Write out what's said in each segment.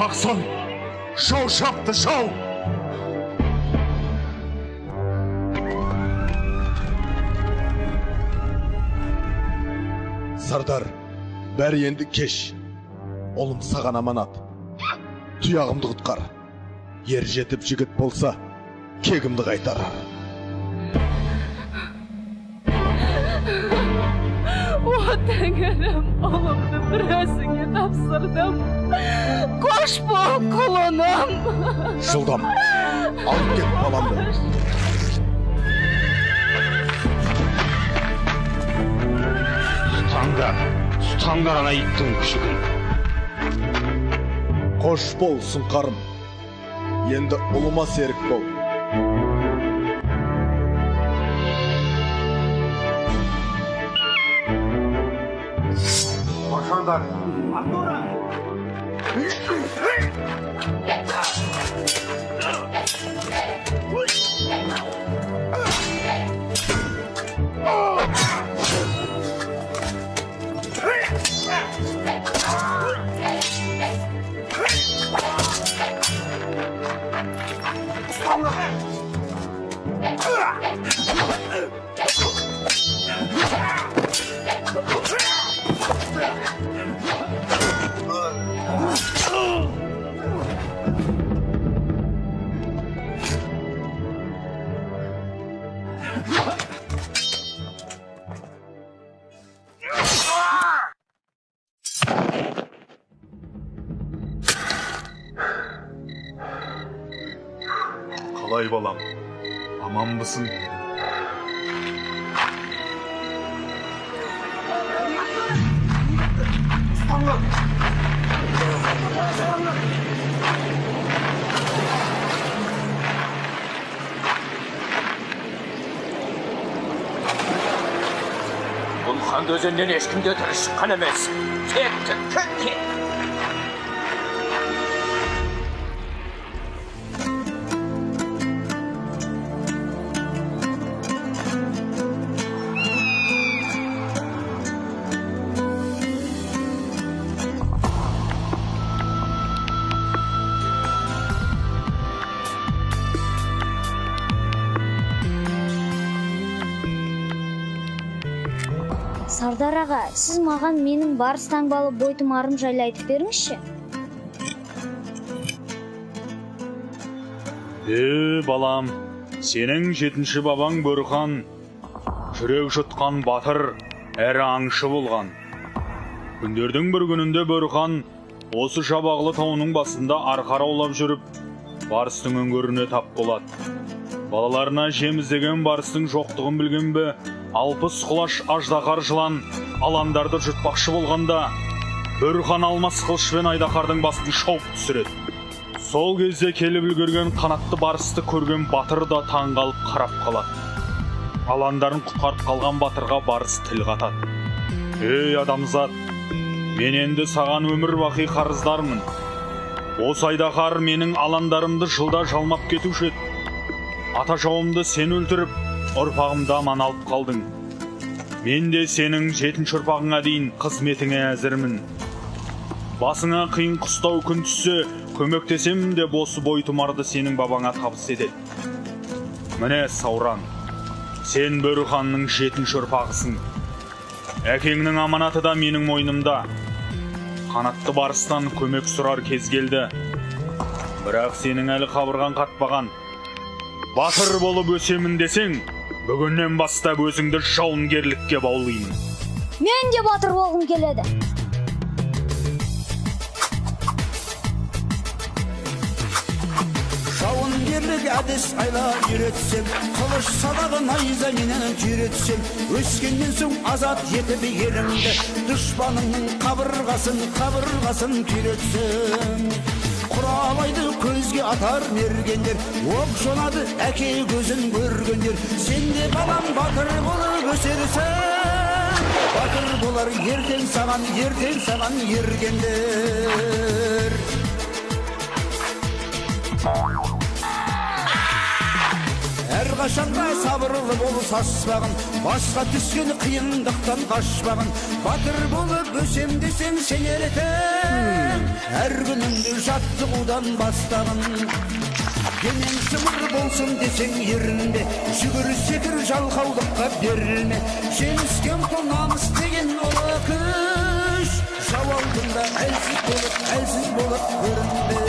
Takson, show şaptı show. Sardar, beri endi keş. Olum sağan amanat. Tuyağımdı kutkar. Yer jetip jigit bolsa, kegimdi qaytar. O Tengrim, oğlumdu birazine tapsırdım. Koş bu kulunum. Жылдам, алып кет баламды. Тұтаңдар ана иттің күшігін. Қош бол, сұңқарым. Енді ұлыма серік бол. Қошандар. Қалай балам, аман мısın? Бұл ханды өзеннен ешкімде тірі шыққан емес. Кет. Сардар аға, сіз маған менің барыс таңбалы бойтұмарым жайлы айтып беріңізші. Балам, сенің жетінші бабаң Бөрхан, жүрек жұтқан батыр, әрі аңшы болған. Күндердің бір күнінде Бөрхан осы Шабағлы тауының басында арқар аулап жүріп, барыстың өңгөріне тап болады. Балаларына жем іздеген барыстың жоқтығын білген бе, 60 құлаш аждақар жылан аландарды жұтпақшы болғанда, Бөрхан алмас қылышпен айдақардың басын шауып түсіреді. Сол кезде келіп үлгерген қанатты барысты көрген батыр да таңғалып қарап қалады. Аландарын құтқарып қалған батырға барыс тіл қатады. Ей адамзат, мен енді саған өмір бақи қарыздармын. Осы айдақар менің аландарымды жылда жалмап кетуші еді. Ата жауымды сен өлтіріп, ұрпағымды аман алып қалдың. Мен де сенің 7-ші ұрпағыңа дейін қызметіңе әзірмін. Басыңа қиын қыстау күн түссе, көмектесем де осы бойтұмарды сенің бабаңа табыс етеді. Міне Сауран, сен Бөрханның 7-ші ұрпағысың. Әкеңнің аманаты да менің мойнымда. Қанатты барыстан көмек сұрар кез келді. Бірақ сенің әлі қабырған қатпаған. Батыр болып өсемін десең, бүгіннен бастап өзіңді жауынгерлікке баулаймын. Мен де батыр болғым келеді. Жауынгерлік әдіс айла үйретсем, қылыш сабағы найза менен түйретсем, өскеннен соң азат етіп еліңді, дұшпаныңның қабырғасын күйретсем. Құралайды көзге атар мергендер, оқ жонады әке көзін көргендер. Сен де балам батыр болып өсерсің, батыр болар ертең саған ергендер. Қашанға сабырлы бол саспағын, басқа түскен қиындықтан қашпағын. Батыр болып өсем десең сен ертең, әр күніңді жаттығудан бастағын. Денең сымыр болсын десең ерінбе, жүгір секір жалқаулыққа берілме. Жеңіске ұмтыл намыс деген ұлы күш, жау алдында әлсіз болып көрінбе.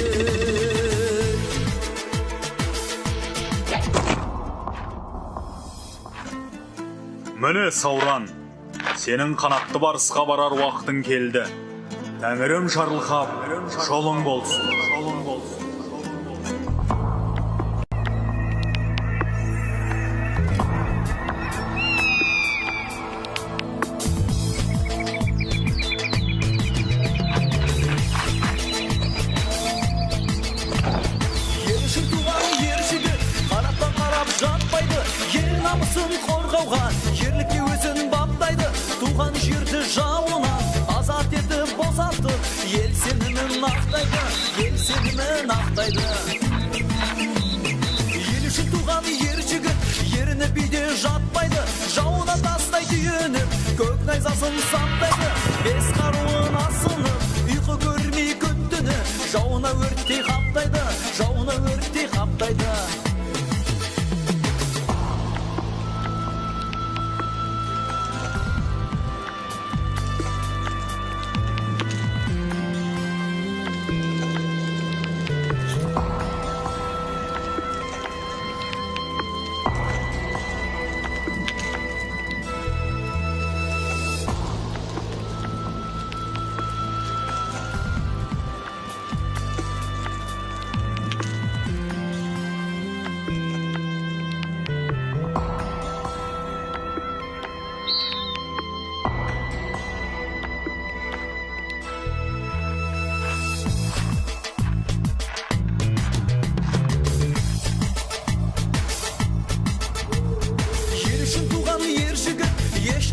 Міне Сауран, сенің қанатты барысқа барар уақытың келді. Тәңірім шарлықап, жолың болсын. Ершін туған ер жігіт, қанаттан қарап жатпайды. Ел намысын қорғауға, ерлікке өзін баптайды. Туған жерді жауынан азат етіп босатты. Ел сенімін ақтайды. Ел үшін туған ер жігіт, еріні биде жатпайды. Жауына тастай түйініп, көк найзасын саптайды. Бес қаруын асынып, ұйқы көрмей күн-түні, жауына өрттей қаптайды.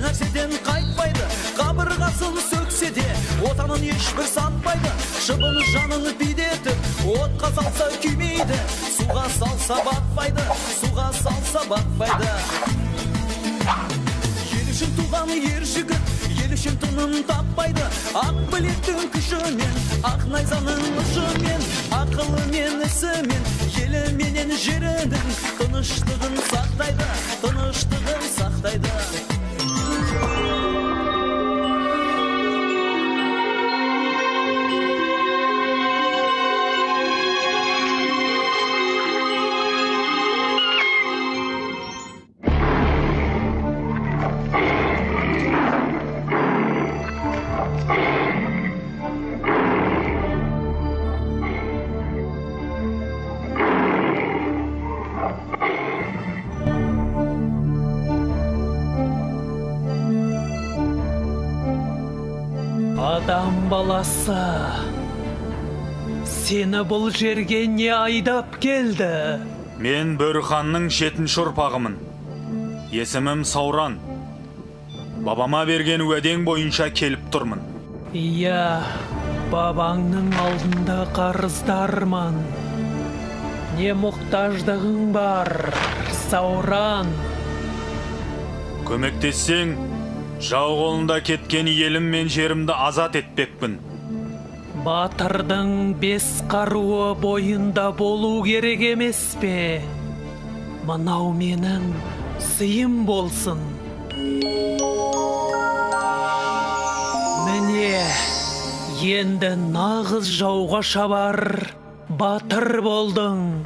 Нәрседен қайтпайды, қабырғасын сөксе де отанын ешбір сатпайды. Шыбын жанын бидетіп, отқа салса күймейді, суға салса батпайды. Ел үшін туған ер жігіт, ел үшін тынын таппайды. Ақ білектің күшімен, ақ найзаның ұшымен, ақылы мен ісімен, елі менен жерінің тыныштығын сақтайды. Адам баласы, сені бұл жерге не айдап келді? Мен Бөрханның 7-ші ұрпағымын. Есімім Сауран. Бабама берген уәдең бойынша келіп тұрмын. Иә, бабаңның алдында қарыздармын. Не мұқтаждығың бар, Сауран? Көмектессең, жау қолында кеткен елім мен жерімді азат етпекпін. Батырдың 5 қаруы бойында болу керек емес пе? Мынау менің сыйым болсын. Міне, енді нағыз жауға шабар батыр болдың.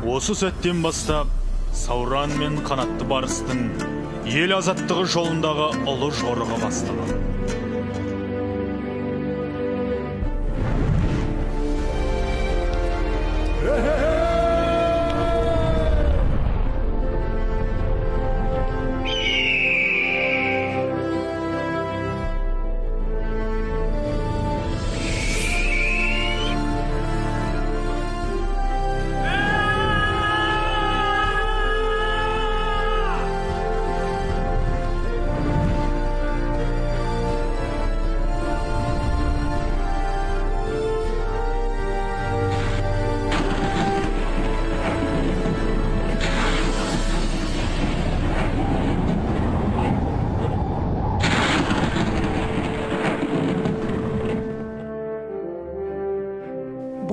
Осы сәттен бастап, Сауран мен қанатты барыстың ел азаттығы жолындағы ұлы жорығы басталды.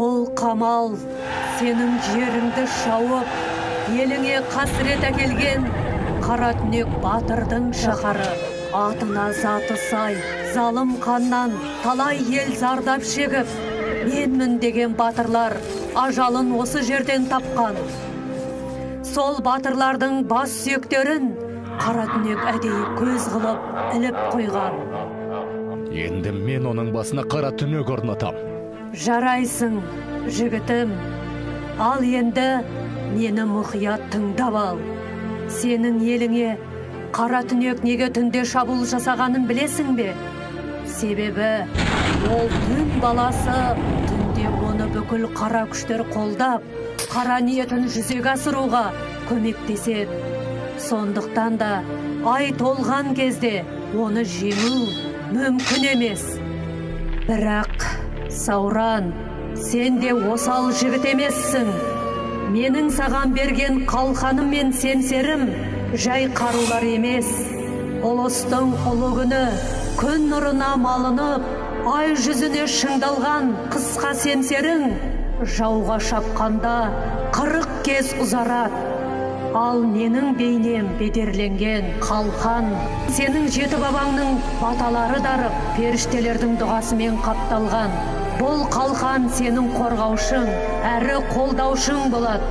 Бұл қамал сенің жеріңді шауып, еліңе қасірет әкелген қара түнек батырдың шаһары. Атына заты сай, залым қаннан талай ел зардап шегіп, менмін деген батырлар ажалын осы жерден тапқан. Сол батырлардың бас сүйектерін қара түнек әдейі көз қылып іліп қойған. Енді мен оның басына қара түнек орнатам. Жарайсың, жігітім. Ал енді мені мұқият тыңдап ал. Сенің еліңе қара түнек неге түнде шабуыл жасағанын білесің бе? Себебі ол түн баласы, түнде оны бүкіл қара күштер қолдап, қара ниетін жүзеге асыруға көмектеседі. Сондықтан да ай толған кезде оны жеңу мүмкін емес. Бірақ Сауран, сен де осал жігіт емессің. Менің саған берген қалқаным мен семсерім жай қарулар емес. Ұлыстың ұлы күні күн нұрына малынып, ай жүзіне шыңдалған қысқа семсерің жауға шапқанда 40 кез ұзарады. Ал менің бейнем бедерленген қалқан, сенің жеті бабаңның баталары дарып, періштелердің дұғасымен қапталған. Бұл қалқан сенің қорғаушың, әрі қолдаушың болады.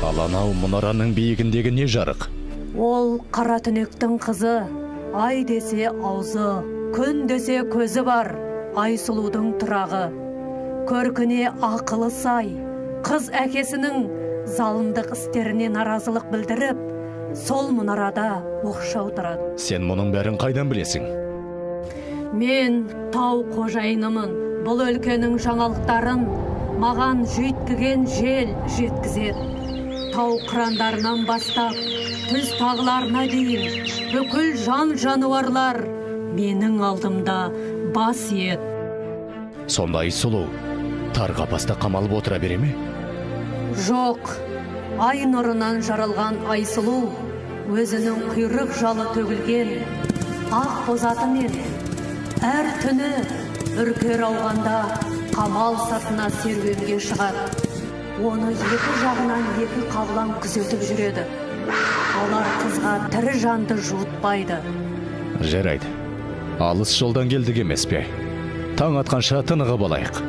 Ал анау мұнараның биігіндегі не жарық? Ол қара түнектің қызы. Ай десе аузы, күн десе көзі бар, Айсұлудың тұрағы. Көркіне ақылы сай, қыз әкесінің залымдық істеріне наразылық білдіріп, сол мұнарада оқшау тұрады. Сен мұның бәрін қайдан білесің? Мен тау қожайынымын. Бұл өлкенің жаңалықтарын маған жүйткіген жел жеткізеді. Тау қырандарынан бастап, түз тағыларына дейін бүкіл жан жануарлар менің алдымда бас ет. Сонда Айсұлу тар қапаста қамалып отыра бере ме? Жоқ, ай нұрынан жаралған Айсұлу өзінің құйрық жалы төгілген ақ бозатымен әр түні үркер ауғанда қамал сыртына серуенге шығады. Оны екі жағынан екі қабылан күзетіп жүреді. Олар қызға тірі жанды жуытпайды. Жарайды. Алыс жолдан келдік емес пе? Таң атқанша тынығып алайық.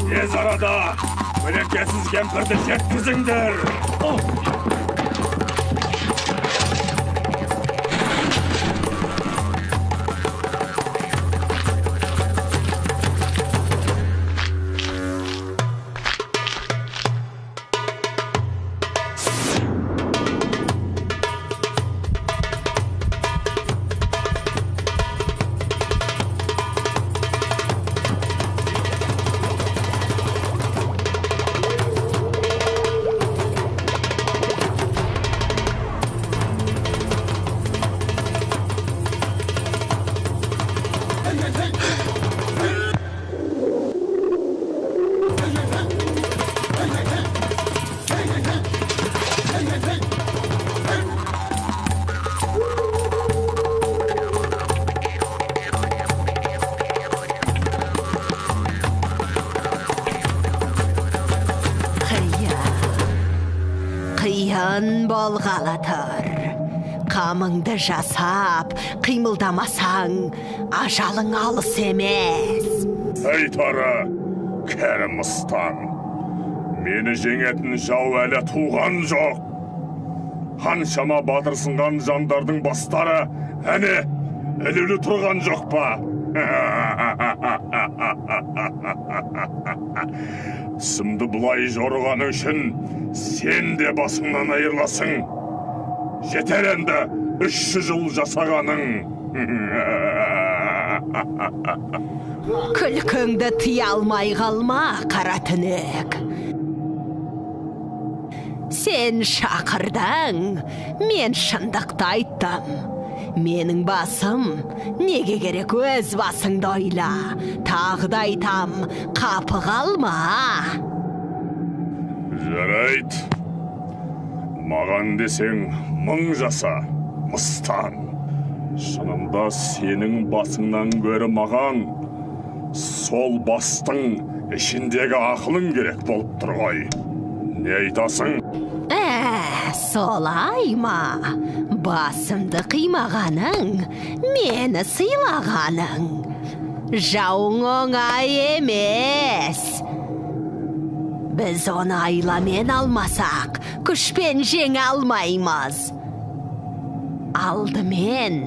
Tez arada kölekesiz kempirdi жеткізіңдер. қиын болғалы тұр. Қамыңды жасап, қимылдамасаң, ажалың алыс емес. Айтары, кәрі мыстан. Мені жеңетін жау әлі туған жоқ. Қаншама батырсынған жандардың бастары әне ілулі тұрған жоқ па? Сымды бұлай жорған үшін сен де басыңнан айырласың. Жетер енді 300 жыл жасағаның. Күлкіңді тыя алмай қалма, қара түнек. Сен шақырдың, мен шындықты айттым. Менің басым, неге керек өз басыңды ойла. Тағы да айтам, қапы қалма. Жарайт. Маған десең 1000 жаса, мыстан. Шынында сенің басыңнан гөрі маған сол бастың ішіндегі ақылың керек болып тұр ғой. Не айтасың? Солай ма? Басымды қимағаның, мені сыйлағаның. Жауың оңай емес. Біз оны айламен алмасақ, күшпен жеңе алмаймыз. Алдымен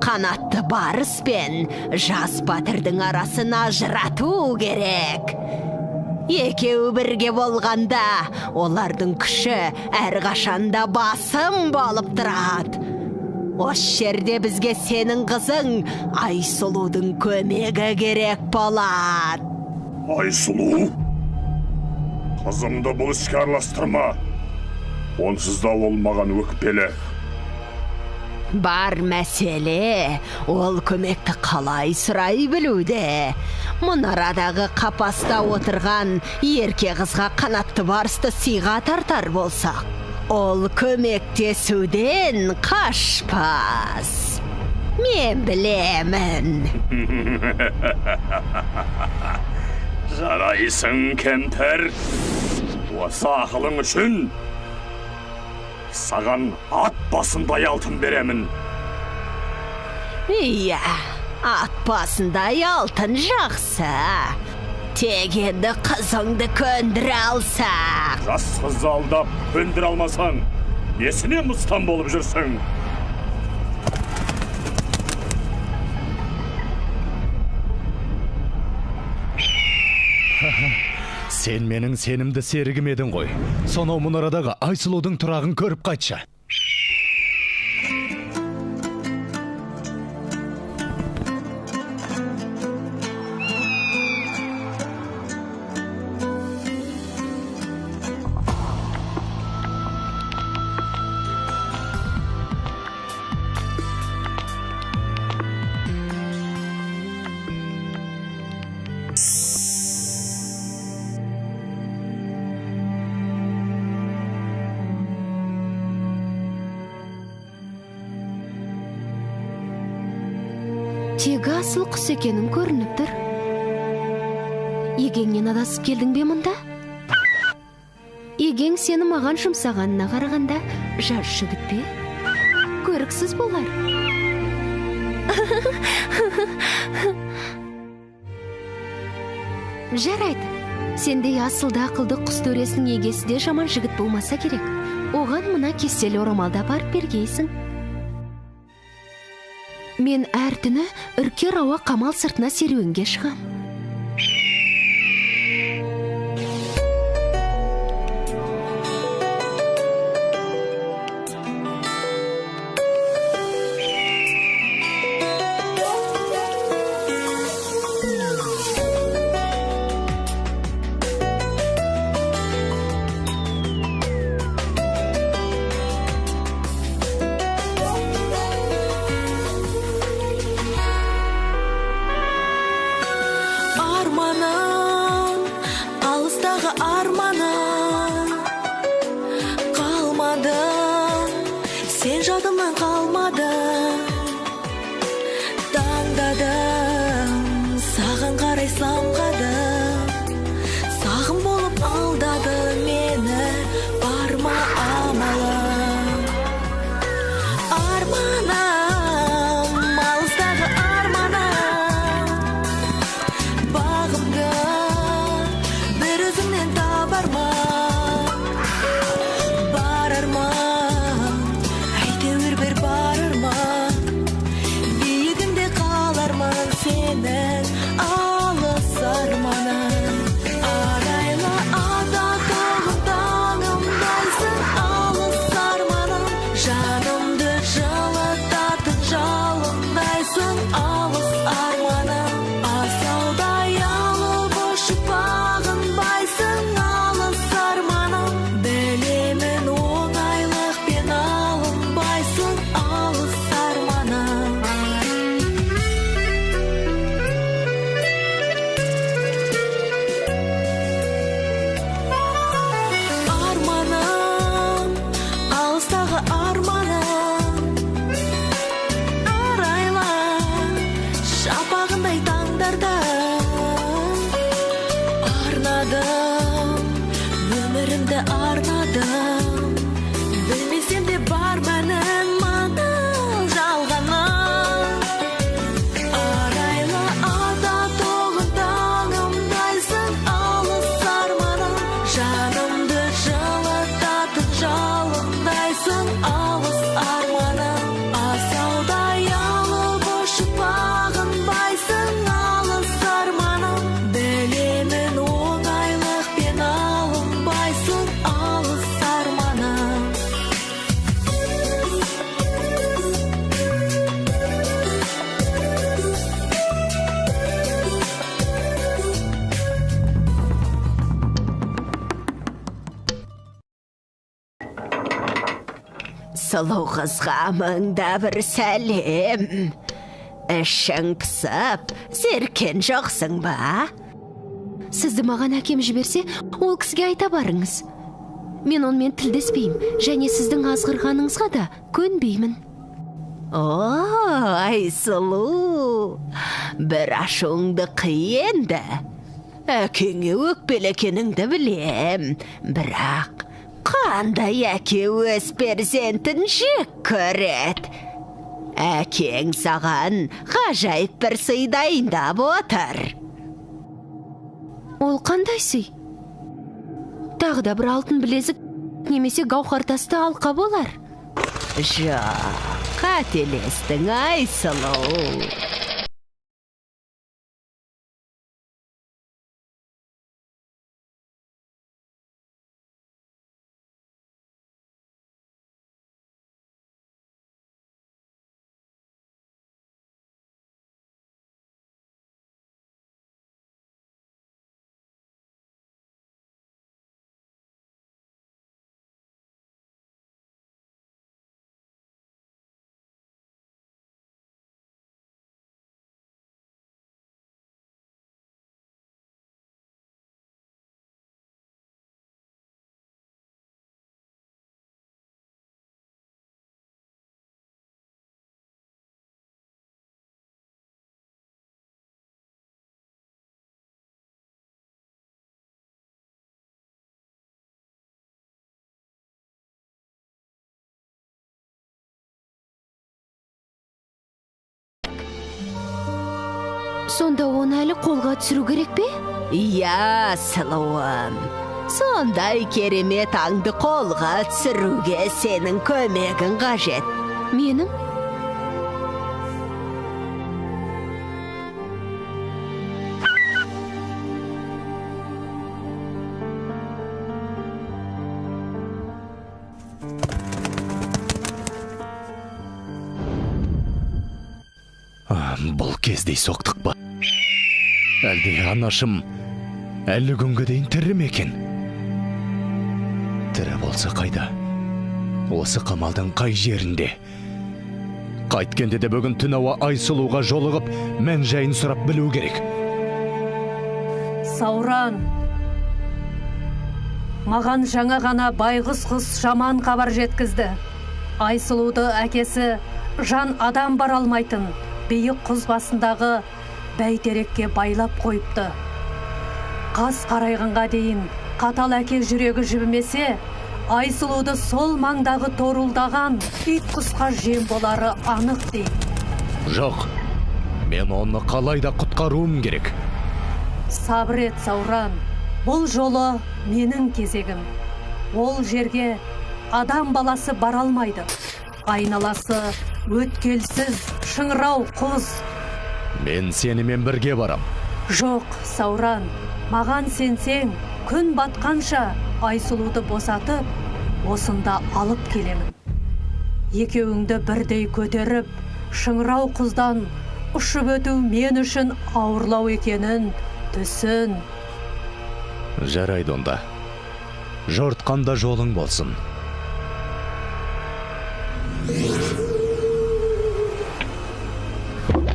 қанатты барыспен жас батырдың арасын ажырату керек. Екеуі бірге болғанда, олардың күші әрқашанда басым болып тұрады. Осы жерде бізге сенің қызың Айсұлудың көмегі керек болады. Айсұлу? Қызымды бұл іске араластырма. Онсыз да ол маған өкпелі. Бар мәселе, ол көмекті қалай сұрай білуде. Мұнарадағы қапаста отырған ерке қызға қанатты барысты сыйға тартар болсақ, ол көмектесуден қашпас. Мен білемін. Жарайсың, кемпір. Осы ақылың үшін саған ат басындай алтын беремін. Иә, ат басындай алтын жақсы. Тек енді қызыңды көндіре алсақ. Жас қызды алдап көндіре алмасаң, несіне мұстан болып жүрсің? Сен менің сенімді серігім едің ғой. Сонау мұнарадағы Айсұлудың тұрағын көріп қайтшы. Тегі асыл құс екенің көрініп тұр. Егеңнен адасып келдің бе мұнда? Егең сені маған жұмсағанына қарағанда жас жігіт пе? Көріксіз болар. Жарайды. Сендей асылды ақылды құс төресінің егесі де жаман жігіт болмаса керек. Оған мына кеселі орамалда барып бергейсің. Мен әр түні үркер ауа қамал сыртына серуенге шығам. Сағым болып алдады мені, барма аман. Сұлу қызға мыңда бір сәлем. Ішің пысып, зеркен жоқсың ба? Сізді маған әкем жіберсе, ол кісіге айта барыңыз. Мен онымен тілдеспеймін, және сіздің азғырғаныңызға да көнбеймін. О, Айсұлу, бір ашуыңды қиенді. Әкеңе өкпелекеніңді білем, бірақ қандай әке өз перзентін жек көреді. Әкең саған ғажайып бір сый дайындап отыр. Ол қандай сый? Тағы да бір алтын білезік немесе гауһар тасты алқа болар. Жоқ, қателестің, Айсұлу. Сонда оны әлі қолға түсіру керек пе? Иә, сұлуым. Сондай керемет аңды қолға түсіруге сенің көмегің қажет. Менің? Бұл кездей соқтық па? Әлде анашым әлі күнге дейін тірі ме екен? Тірі болса қайда? Осы қамалдың қай жерінде? Қайткенде де бүгін түн ауа Айсұлуға жолығып, мән жайын сұрап білу керек. Сауран, маған жаңа ғана байғұс қыз жаман хабар жеткізді. Айсұлуды әкесі жан адам бар алмайтын биік құз басындағы бәйтерекке байлап қойыпты. Қас қарайғанға дейін қатал әке жүрегі жібімесе, Айсұлуды сол маңдағы торулдаған ит құсқа жем болары анық дейді. Жоқ, мен оны қалайда құтқаруым керек. Сабыр ет, Сауран, бұл жолы менің кезегім. Ол жерге адам баласы бара алмайды. Айналасы өткелсіз, шыңырау құз. Мен сенімен бірге барам. Жоқ, Сауран, маған сенсең, күн батқанша Айсұлуды босатып, осында алып келемін. Екеуіңді бірдей көтеріп, шыңырау құздан ұшып өту мен үшін ауырлау екенін түсін. Жарайды онда. Жортқанда жолың болсын.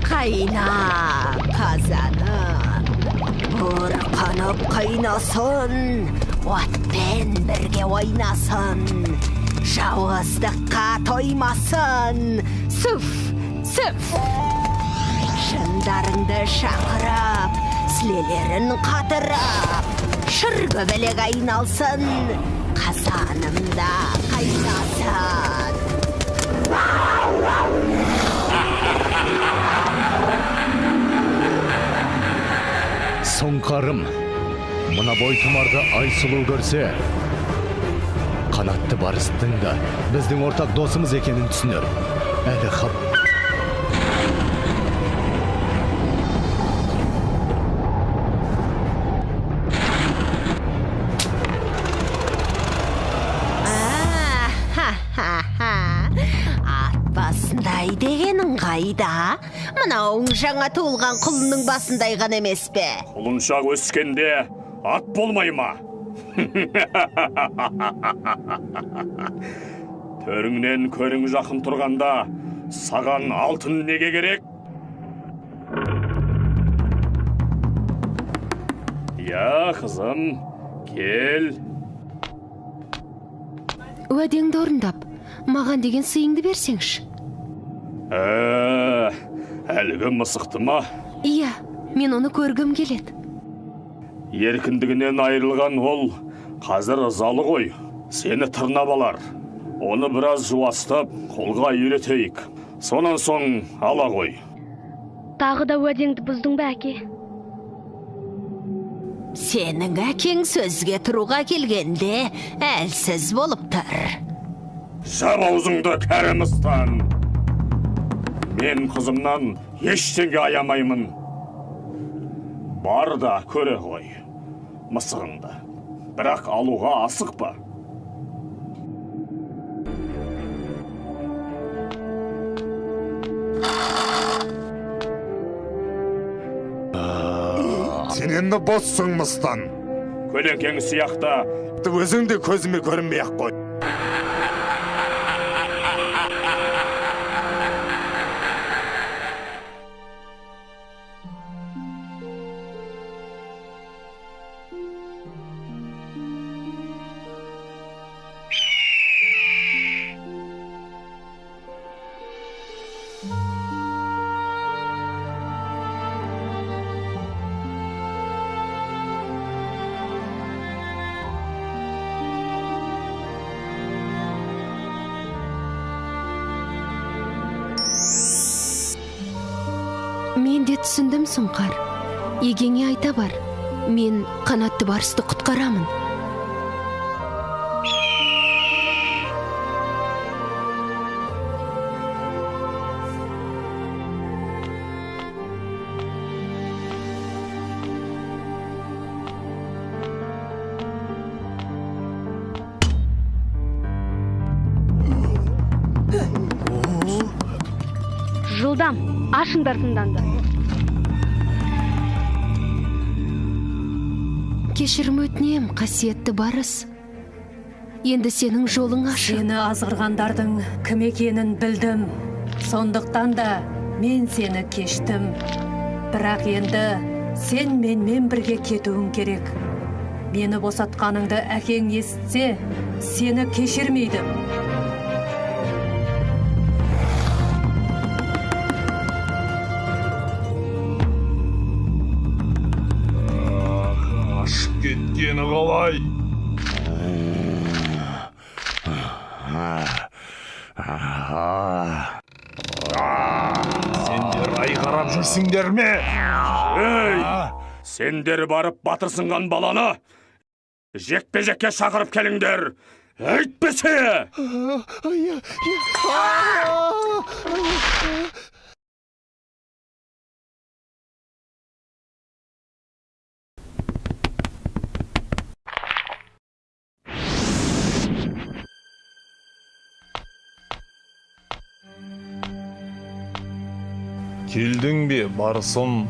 Қайна, қазаны, бұрқанып қайнасын, отпен бірге ойнасын, жауыздыққа тоймасын, сүф, сүф. Шындарыңды шақырып, сілелерін қатырып, шыргөбелек айналсын, қазанымда қайнасын. Сұңқарым, мұна бойтұмарды Айсұлу көрсе, қанатты барыстың да біздің ортақ досымыз екенін түсінер. Әлі қап. Басындай дегенің қайда? Мынауың жаңа туылған құлынның басындай ғана емес пе? Құлыншақ өскенде ат болмай ма? Төріңнен көрің жақын тұрғанда, саған алтын неге керек? Я, қызым, кел. Уәдеңді орындап, маған деген сыйыңды берсеңші. Әлгі мысықты ма? Иә, мен оны көргім келеді. Еркіндігінен айырылған ол, қазір ызалы ғой. Сені тырнап алар. Оны біраз жуастап, қолға үйретейік. Сонан соң ала ғой. Тағы да уәдеңді бұздың ба, әке? Сенің әкең сөзге тұруға келгенде әлсіз болып тұр. Жап аузыңды, кәрімістан! Мен қызымнан ештеңе аямаймын. Бар да көре ғой, мысығыңды. Бірақ алуға асықпа. Сен енді боссың, мыстан. Көлеңкең сияқта. Өзің де көзіме көрінбей ақ қой. Мен де түсіндім, Сұңқар. Егеңе айта бар. Мен қанатты барысты құтқарамын. Жылдам, ашыңдар тыңданды. Кешірім өтінем, қасиетті барыс. Енді сенің жолың ашық. Сені азғырғандардың кім екенін білдім. Сондықтан да мен сені кештім. Бірақ енді сен менімен бірге кетуің керек. Мені босатқаныңды әкең естісе, сені кешірмейді. Кеткені қалай? Сендер айғарап жүрсіңдер ме? Ей! Сендер барып батырсынған баланы жекпе-жекке шақырып келіңдер. Әйтпесе! Келдің бе, барысым?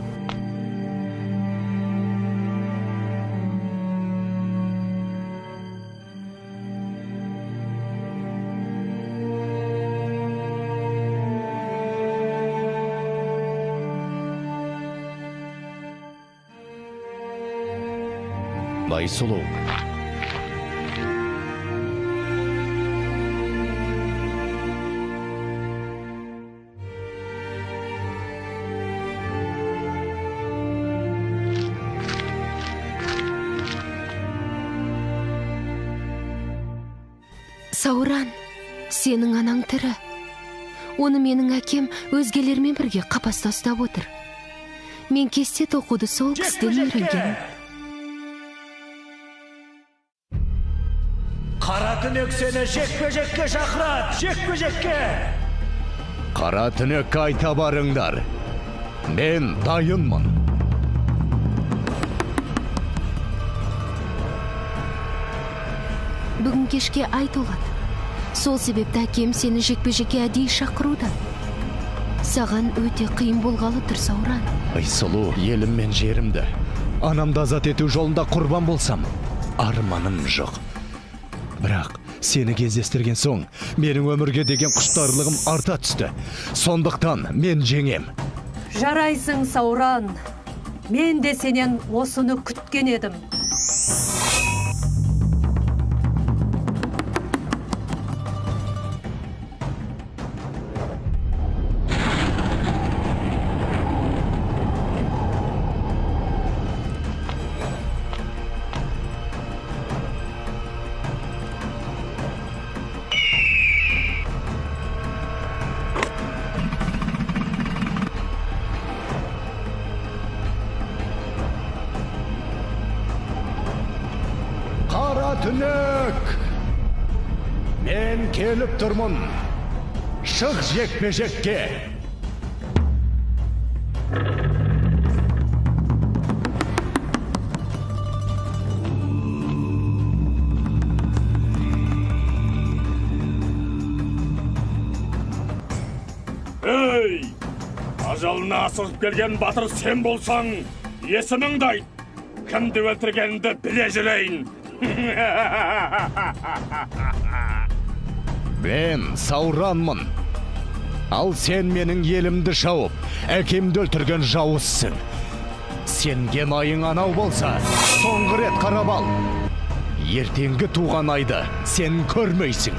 Байсұлу. Сауран, сенің анаң тірі. Оны менің әкем өзгелермен бірге қапаста ұстап отыр. Мен кесте тоқуды сол кісіден үйренгенмін. Қара түнек сені жекпе-жекке шақырады, жекпе-жекке! Қара түнекке айта барыңдар. Мен дайынмын. Бүгін кешке ай толады. Сол себепті әкем сені жекпе-жекке әдейі шақыруда. Саған өте қиын болғалы тұр, Сауран. Айсұлу, елім мен жерімді анамды азат ету жолында құрбан болсам, арманым жоқ. Бірақ Сені кездестірген соң, менің өмірге деген құштарлығым арта түсті. Сондықтан мен жеңем. Жарайсың, Сауран. Мен де сенен осыны күткен едім. Түнек! Мен келіп тұрмын. Шық жекпе-жекке. Ей! Ажалына асығып келген батыр сен болсаң, есіміңді айт. Кімді өлтіргенді біле жүрейін. Мен Сауранмын. Ал сен менің елімді шауып, әкемді өлтірген жауызсың. Сенген айың анау болса, соңғы рет қарап ал. Ертеңгі туған айды сен көрмейсің.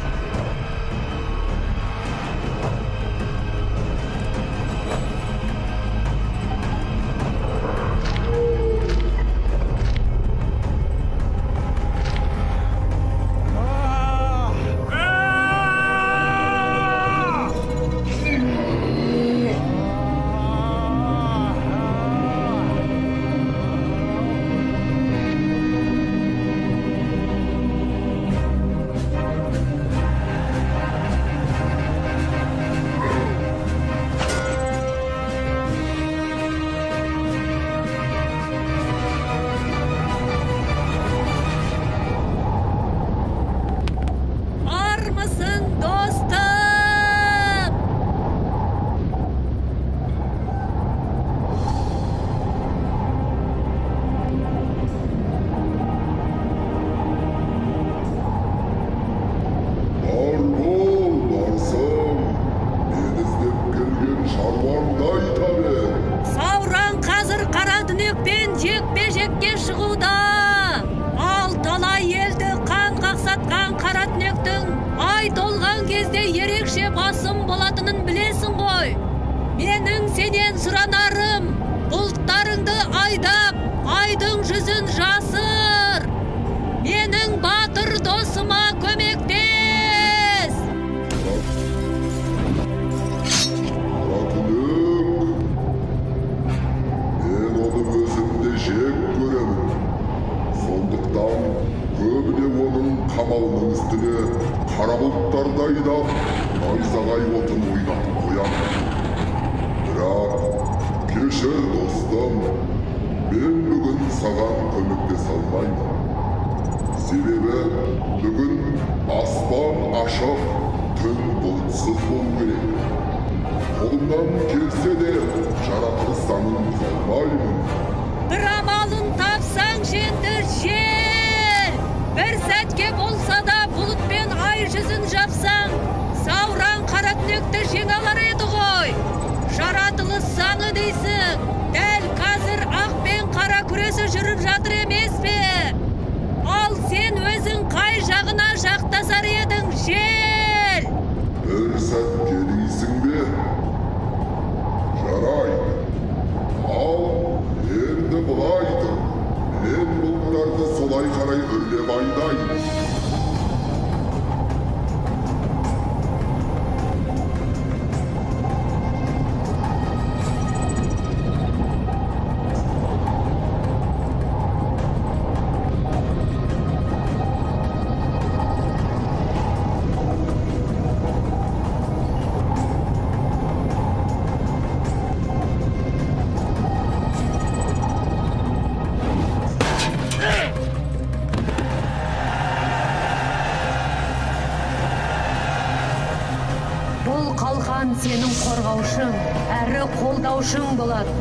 Сенің қорғаушың, әрі қолдаушың болады.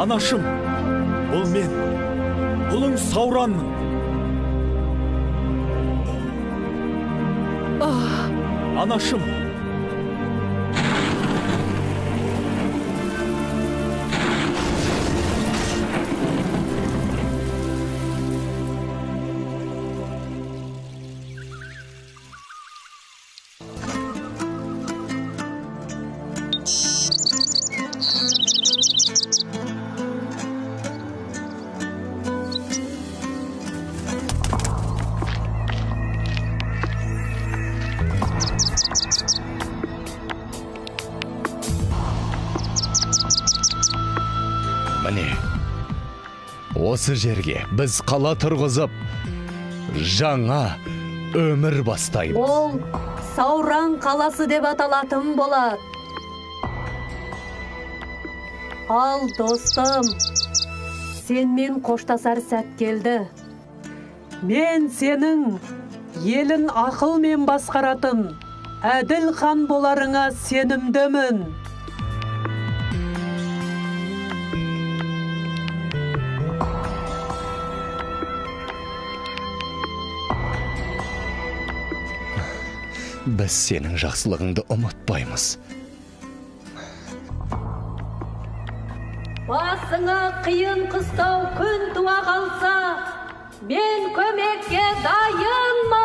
Анашым, бұл мен, ұлың Сауранмын. Анашым. Міне, осы жерге біз қала тұрғызып, жаңа өмір бастаймыз. Ол Сауран қаласы деп аталатын болады. Ал достым, сенмен қоштасар сәт келді. Мен сенің елін ақылмен басқаратын әділ хан боларыңа сенімдімін. Біз сенің жақсылығыңды ұмытпаймыз. Басыңа қиын қыстау күн туа қалса, мен көмекке дайынмын.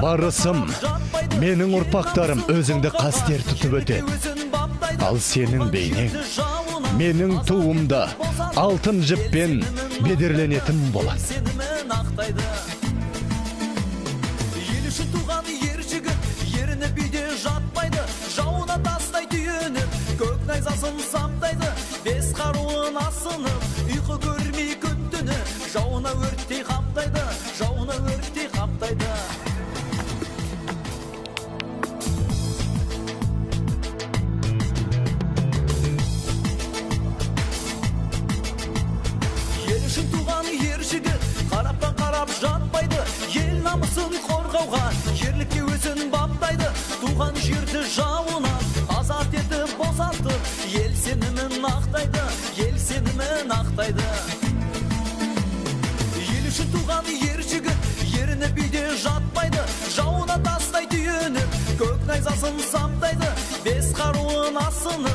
Барысым, менің ұрпақтарым өзіңді қастер тұтып өтеді. Ал сенің бейнең, менің туымда алтын жіппен бедерленетін болады. Ел үшін туған ер жігіт, еріні биде жатпайды, жауына тастай түйініп, көк найзасын саптайды, бес қаруын асынып, ұйқы көрмей күн түні, жауына өрттей қаптайды, жауына өрттей қаптайды. Ел үшін туған ер жігіт, қараптан қарап жатпайды, ел намысын қорғауға, ерлікке өзін баптайды, туған жерді жауынан азат етіп босатып, ел сенімін ақтайды, ел сенімін ақтайды. Ел үшін туған ер жігіт, еріні биде жатпайды, жауына тастай түйініп, көк найзасын саптайды, бес қаруын асынып,